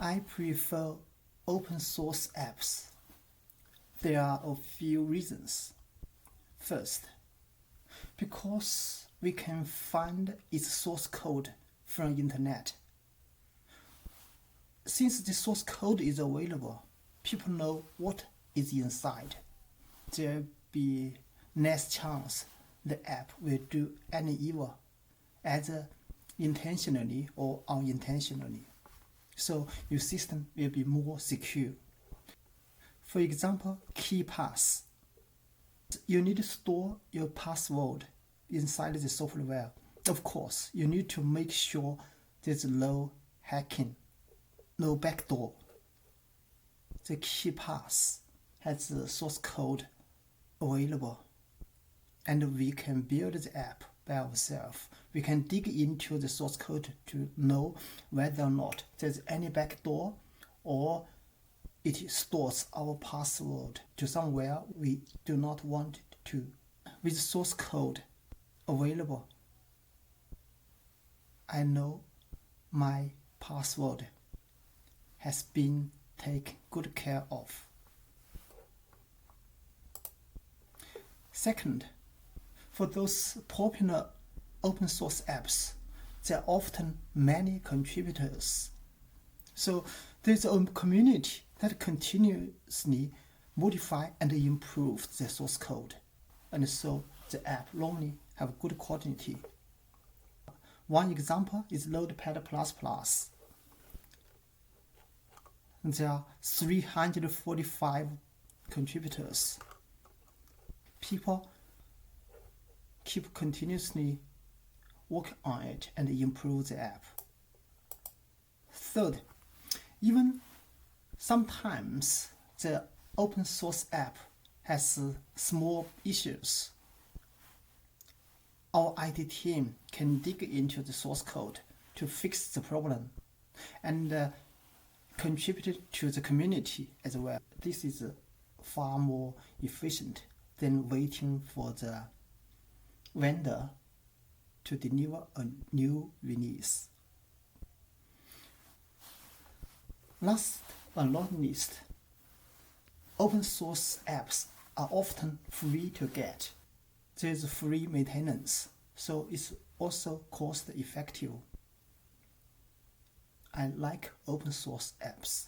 I prefer open source apps? There are a few reasons. First, because we can find its source code from the internet. Since the source code is available, people know what is inside. There'll be less chance the app will do any evil, either intentionally or unintentionally. So your system will be more secure. For example, key pass. You need to store your password inside the software. Of course, you need to make sure there's no hacking, no backdoor. The key pass has the source code available, and we can build the app by ourselves. We can dig into the source code to know whether or not there's any backdoor or it stores our password to somewhere we do not want it to. With source code available, I know my password has been taken good care of. Second, for those popular open source apps, there are often many contributors. So there's a community that continuously modify and improve the source code, and so the app normally have good quality. One example is Notepad++. There are 345 contributors. People keep continuously work on it and improve the app. Third, even sometimes the open source app has small issues. Our IT team can dig into the source code to fix the problem and contribute to the community as well. This is far more efficient than waiting for the vendor to deliver a new release. Last but not least, open source apps are often free to get. There is free maintenance, so it's also cost effective. I like open source apps.